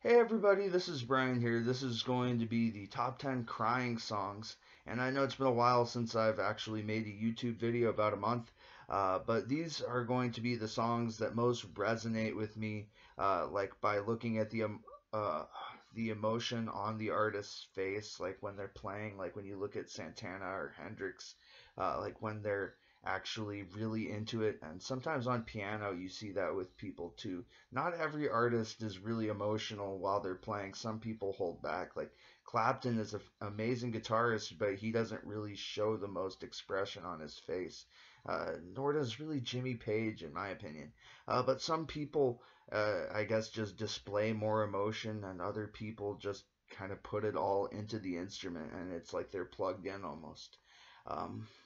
Hey everybody, this is Brian here. This is going to be the top 10 crying songs. And I know it's been a while since I've actually made a YouTube video, about a month. But these are going to be the songs that most resonate with me, like by looking at uh, the emotion on the artist's face, like when they're playing, like when you look at Santana or Hendrix, like when they're actually really into it. And sometimes on piano, you see that with people too. Not every artist is really emotional while they're playing. Some people hold back. Like Clapton is an amazing guitarist, but he doesn't really show the most expression on his face. Nor does really Jimmy Page, in my opinion. But some people, I guess, just display more emotion, and other people just kind of put it all into the instrument, and it's like they're plugged in almost.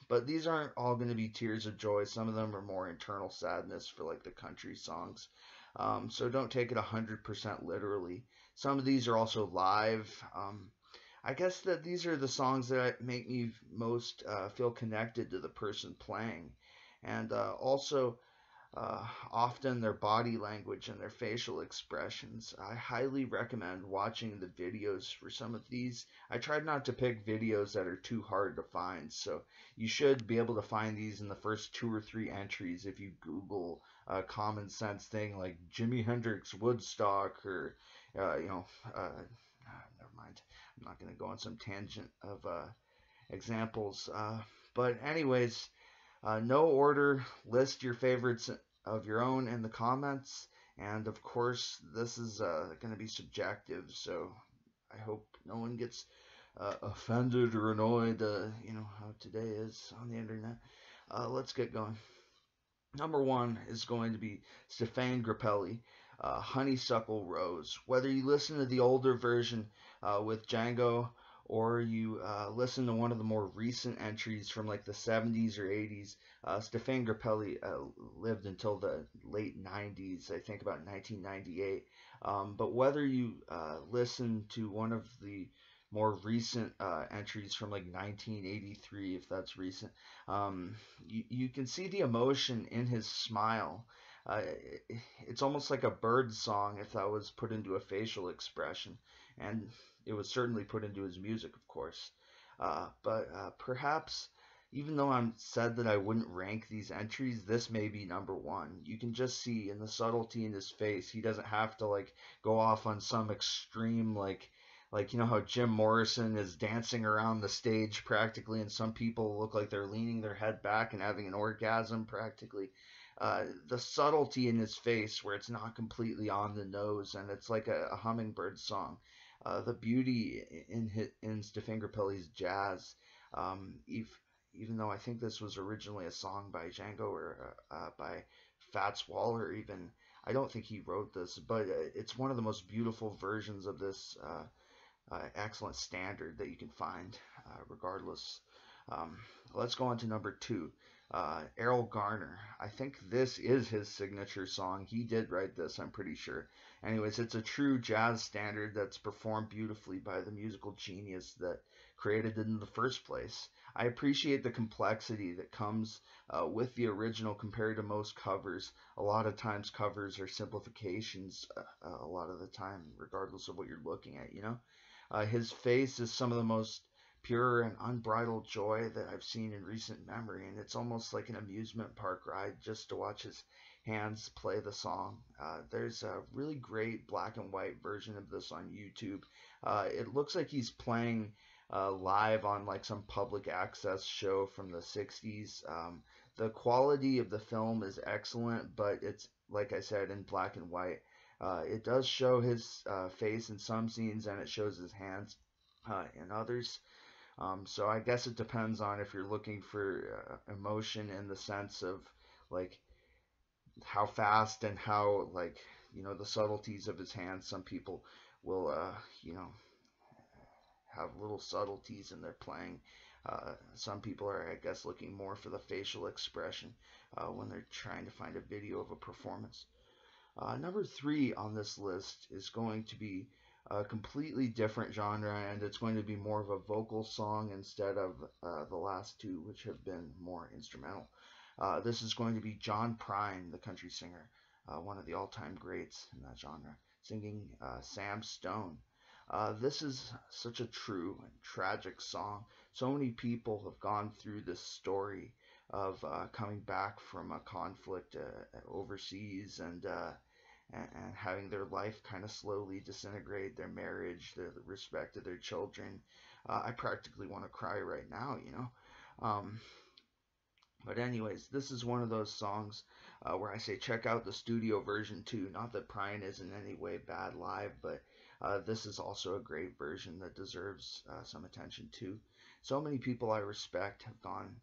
But these aren't all going to be tears of joy. Some of them are more internal sadness for like the country songs. So don't take it 100% literally. Some of these are also live. I guess that these are the songs that make me most feel connected to the person playing. And also, often their body language and their facial expressions. I highly recommend watching the videos for some of these. I tried not to pick videos that are too hard to find, so you should be able to find these in the first two or three entries if you Google a common sense thing like Jimi Hendrix Woodstock or, never mind. I'm not going to go on some tangent of examples. But anyways, no order. List your favorites of your own in the comments. And of course, this is going to be subjective, so I hope no one gets offended or annoyed. You know how today is on the internet. Let's get going. Number one is going to be Stefan Grappelli, Honeysuckle Rose. Whether you listen to the older version with Django or you listen to one of the more recent entries from like the 70s or 80s, Stefan Grappelli lived until the late 90s, I think about 1998. But whether you listen to one of the more recent entries from like 1983, if that's recent, you can see the emotion in his smile. Uh, it's almost like a bird song if that was put into a facial expression, and it was certainly put into his music, of course. But perhaps, even though I'm said that I wouldn't rank these entries, this may be number one. You can just see in the subtlety in his face, he doesn't have to like go off on some extreme like you know how Jim Morrison is dancing around the stage practically, and some people look like they're leaning their head back and having an orgasm practically. The subtlety in his face, where it's not completely on the nose, and it's like a hummingbird song. The beauty in Stefan Grappelli's jazz, if, even though I think this was originally a song by Django or by Fats Waller, even I don't think he wrote this, but it's one of the most beautiful versions of this excellent standard that you can find, regardless. Um, let's go on to number two. Errol Garner. I think this is his signature song. He did write this, I'm pretty sure. Anyways, it's a true jazz standard that's performed beautifully by the musical genius that created it in the first place. I appreciate the complexity that comes with the original compared to most covers. A lot of times, covers are simplifications, a lot of the time, regardless of what you're looking at, you know? His face is some of the most pure and unbridled joy that I've seen in recent memory, and it's almost like an amusement park ride just to watch his hands play the song. There's a really great black and white version of this on YouTube. It looks like he's playing live on like some public access show from the 60s. The quality of the film is excellent, but it's, like I said, in black and white. It does show his face in some scenes, and it shows his hands in others. So I guess it depends on if you're looking for emotion in the sense of like how fast and how like the subtleties of his hands. Some people will have little subtleties in their playing. Some people are, I guess, looking more for the facial expression when they're trying to find a video of a performance. Number three on this list is going to be a completely different genre, and it's going to be more of a vocal song instead of the last two, which have been more instrumental. This is going to be John Prine, the country singer, one of the all-time greats in that genre. singing Sam Stone. This is such a true and tragic song. So many people have gone through this story of coming back from a conflict overseas and having their life kind of slowly disintegrate, their marriage, the respect of their children. I practically want to cry right now, you know. Um, but anyways, this is one of those songs where I say check out the studio version too. Not that Prine is in any way bad live, but this is also a great version that deserves some attention too. So many people I respect have gone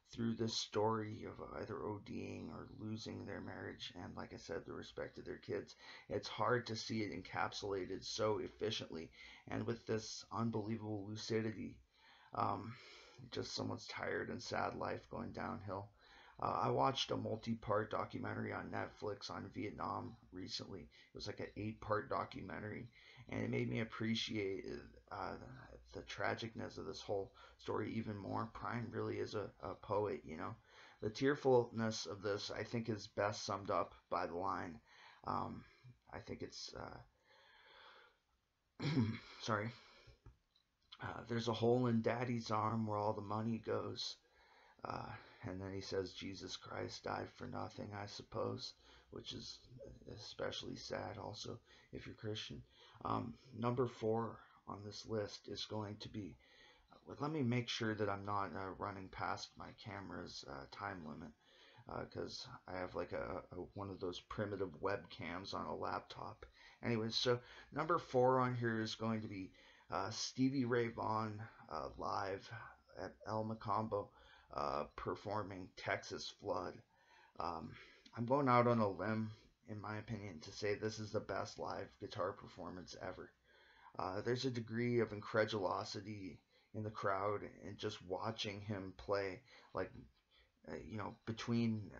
through this story of either ODing or losing their marriage, and like I said, the respect of their kids. It's hard to see it encapsulated so efficiently and with this unbelievable lucidity. Um, just someone's tired and sad life going downhill. I watched a multi-part documentary on Netflix on Vietnam recently. It was like an 8-part documentary, and it made me appreciate uh, the tragicness of this whole story even more. Prime really is a poet, you know. The tearfulness of this, I think, is best summed up by the line. Um, I think it's sorry. There's a hole in Daddy's arm where all the money goes. Uh, and then he says, Jesus Christ died for nothing, I suppose, which is especially sad also if you're Christian. Number 4 on this list is going to be, let me make sure that I'm not running past my camera's time limit, because I have like one of those primitive webcams on a laptop. Anyways, so number 4 on here is going to be Stevie Ray Vaughan live at El Macombo performing Texas Flood. Um, I'm going out on a limb, in my opinion, to say this is the best live guitar performance ever. There's a degree of incredulosity in the crowd and just watching him play, like between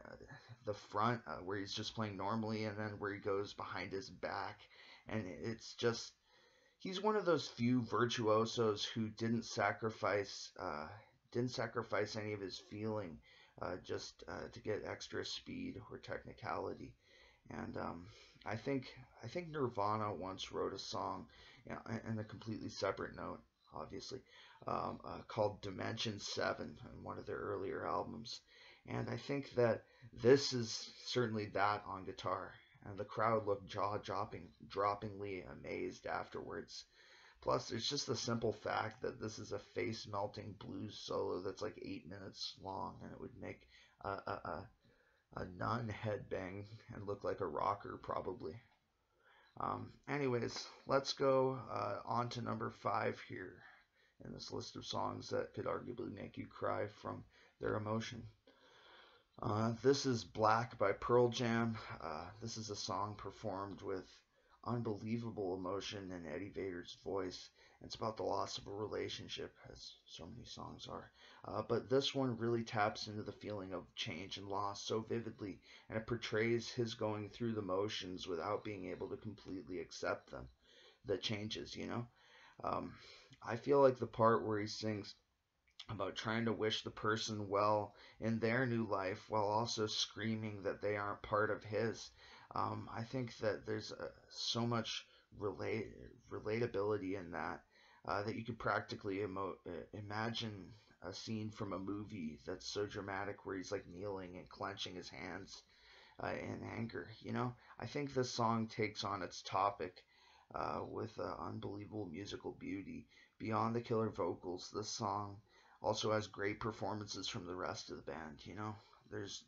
the front where he's just playing normally and then where he goes behind his back, and it's just he's one of those few virtuosos who didn't sacrifice any of his feeling just to get extra speed or technicality. And I think Nirvana once wrote a song, in a completely separate note, obviously, called Dimension 7 in one of their earlier albums. And I think that this is certainly that on guitar. And the crowd looked jaw-droppingly amazed afterwards. Plus, there's just the simple fact that this is a face-melting blues solo that's like 8 minutes long, and it would make a nun headbang and look like a rocker probably. Anyways, let's go on to number 5 here in this list of songs that could arguably make you cry from their emotion. This is Black by Pearl Jam. This is a song performed with unbelievable emotion in Eddie Vedder's voice. It's about the loss of a relationship, as so many songs are. But this one really taps into the feeling of change and loss so vividly, and it portrays his going through the motions without being able to completely accept them, the changes, you know? I feel like the part where he sings about trying to wish the person well in their new life while also screaming that they aren't part of his. I think that there's so much relatability in that that you could practically imagine a scene from a movie that's so dramatic where he's like kneeling and clenching his hands in anger. You know, I think this song takes on its topic with unbelievable musical beauty. Beyond the killer vocals, this song also has great performances from the rest of the band. You know, there's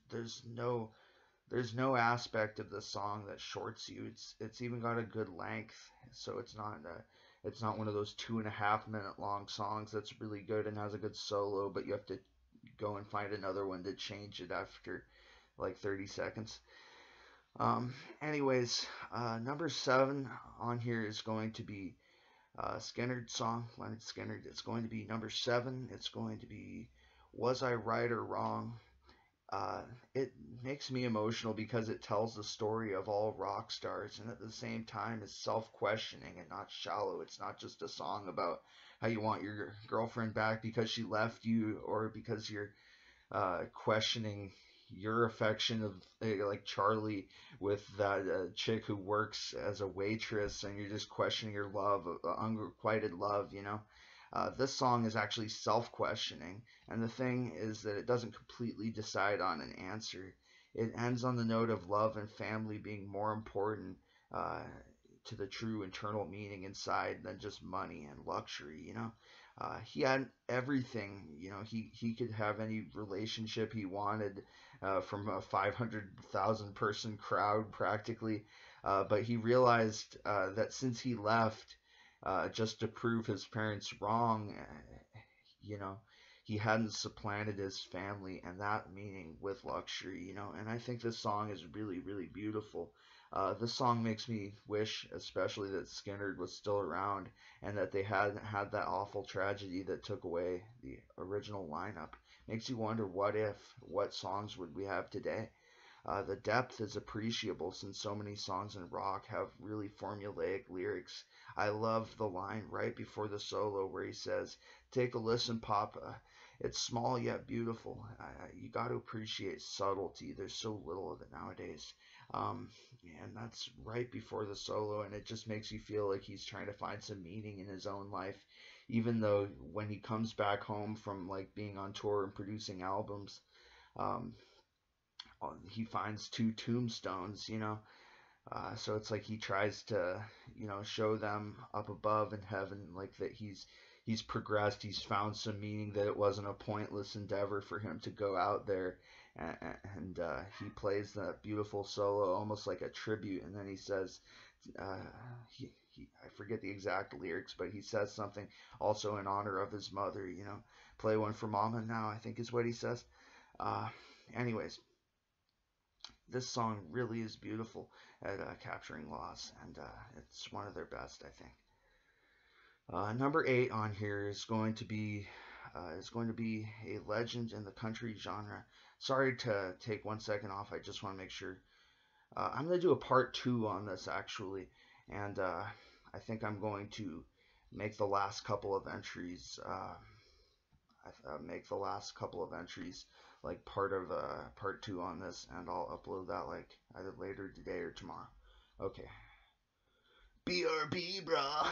no aspect of the song that shorts you. It's even got a good length, so it's not one of those 2.5 minute long songs that's really good and has a good solo, but you have to go and find another one to change it after like 30 seconds. Anyways, number 7 on here is going to be Skinner's song, Lynyrd Skynyrd. It's going to be number 7. It's going to be Was I Right or Wrong? It makes me emotional because it tells the story of all rock stars and at the same time is self-questioning and not shallow. It's not just a song about how you want your girlfriend back because she left you or because you're questioning your affection of like Charlie with that chick who works as a waitress, and you're just questioning your love, unrequited love, you know. This song is actually self-questioning, and the thing is that it doesn't completely decide on an answer. It ends on the note of love and family being more important uh, to the true internal meaning inside than just money and luxury, you know. He had everything, you know. He could have any relationship he wanted from a 500,000 person crowd practically, but he realized that since he left just to prove his parents wrong, you know, he hadn't supplanted his family and that meaning with luxury, you know. And I think this song is really, really beautiful. This song makes me wish, especially that Skinner was still around and that they hadn't had that awful tragedy that took away the original lineup. Makes you wonder what if, what songs would we have today? The depth is appreciable since so many songs in rock have really formulaic lyrics. I love the line right before the solo where he says, "Take a listen, Papa. It's small yet beautiful." You got to appreciate subtlety. There's so little of it nowadays. Um, and that's right before the solo, and it just makes you feel like he's trying to find some meaning in his own life, even though when he comes back home from like being on tour and producing albums, um, he finds two tombstones, you know. So it's like he tries to, you know, show them up above in heaven, like that he's progressed, he's found some meaning, that it wasn't a pointless endeavor for him to go out there, and he plays that beautiful solo, almost like a tribute, and then he says, uh, I forget the exact lyrics, but he says something also in honor of his mother, you know, play one for Mama now, I think is what he says. Uh, Anyways, this song really is beautiful at capturing loss, and it's one of their best, I think. Number 8 on here is going to be a legend in the country genre. Sorry to take 1 second off. I just want to make sure. I'm going to do a part 2 on this actually, and I think I'm going to make the last couple of entries. Make the last couple of entries like part of part 2 on this, and I'll upload that like either later today or tomorrow. Okay. BRB, brah.